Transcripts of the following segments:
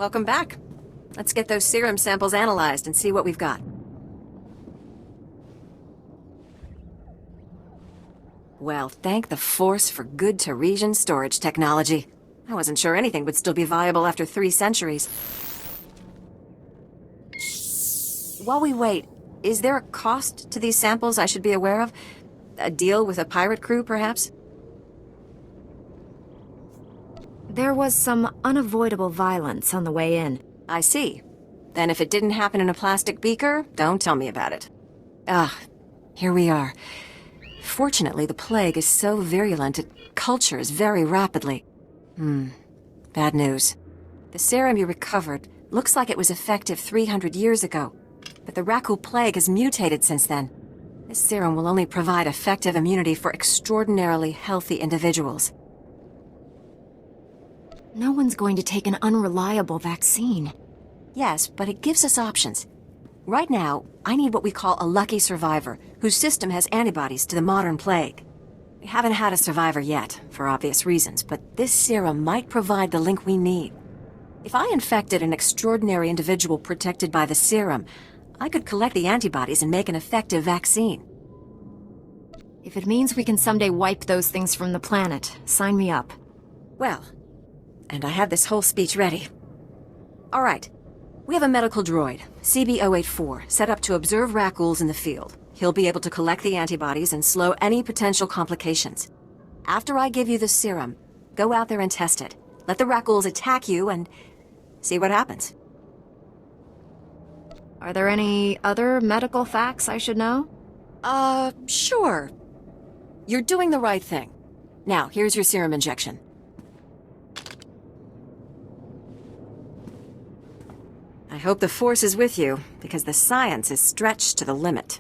Welcome back. Let's get those serum samples analyzed and see what we've got. Well, thank the Force for good Teresian storage technology. I wasn't sure anything would still be viable after 3 centuries. While we wait, is there a cost to these samples I should be aware of? A deal with a pirate crew, perhaps? There was some unavoidable violence on the way in. I see. Then if it didn't happen in a plastic beaker, don't tell me about it. Here we are. Fortunately, the plague is so virulent it cultures very rapidly. Bad news. The serum you recovered looks like it was effective 300 years ago, but the Rakghoul plague has mutated since then. This serum will only provide effective immunity for extraordinarily healthy individuals. No one's going to take an unreliable vaccine. Yes, but it gives us options. Right now, I need what we call a lucky survivor, whose system has antibodies to the modern plague. We haven't had a survivor yet, for obvious reasons, but this serum might provide the link we need. If I infected an extraordinary individual protected by the serum, I could collect the antibodies and make an effective vaccine. If it means we can someday wipe those things from the planet, sign me up. Well, and I have this whole speech ready. All right. We have a medical droid, CB-084, set up to observe Rakghouls in the field. He'll be able to collect the antibodies and slow any potential complications. After I give you the serum, go out there and test it. Let the Rakghouls attack you and see what happens. Are there any other medical facts I should know? Sure. You're doing the right thing. Now, here's your serum injection. I hope the Force is with you, because the science is stretched to the limit.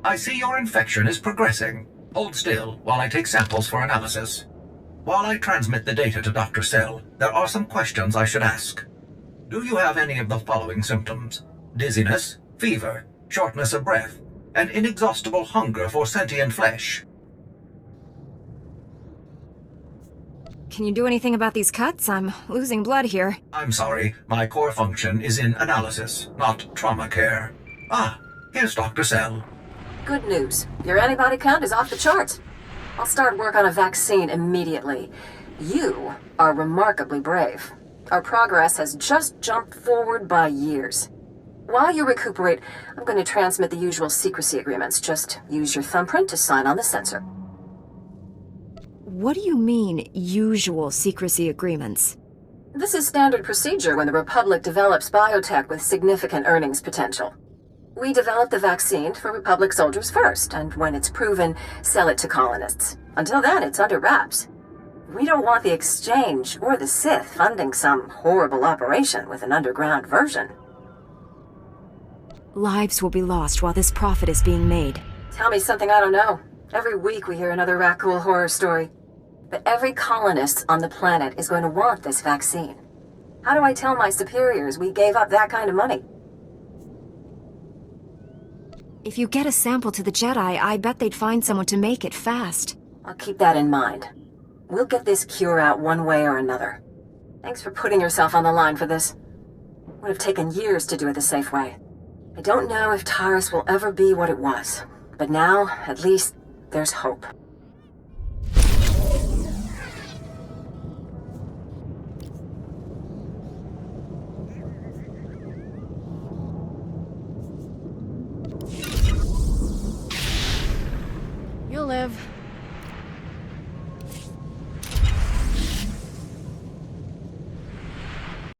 I see your infection is progressing. Hold still while I take samples for analysis. While I transmit the data to Dr. Cel, there are some questions I should ask. Do you have any of the following symptoms? Dizziness, fever, shortness of breath, and inexhaustible hunger for sentient flesh? Can you do anything about these cuts? I'm losing blood here. I'm sorry, my core function is in analysis, not trauma care. Here's Dr. Cel. Good news. Your antibody count is off the charts. I'll start work on a vaccine immediately. You are remarkably brave. Our progress has just jumped forward by years. While you recuperate, I'm going to transmit the usual secrecy agreements. Just use your thumbprint to sign on the sensor. What do you mean, usual secrecy agreements? This is standard procedure when the Republic develops biotech with significant earnings potential. We develop the vaccine for Republic soldiers first, and when it's proven, sell it to colonists. Until then, it's under wraps. We don't want the Exchange or the Sith funding some horrible operation with an underground version. Lives will be lost while this profit is being made. Tell me something I don't know. Every week we hear another Rakghoul horror story. But every colonist on the planet is going to want this vaccine. How do I tell my superiors we gave up that kind of money? If you get a sample to the Jedi, I bet they'd find someone to make it fast. I'll keep that in mind. We'll get this cure out one way or another. Thanks for putting yourself on the line for this. Would have taken years to do it the safe way. I don't know if Taris will ever be what it was, but now, at least, there's hope.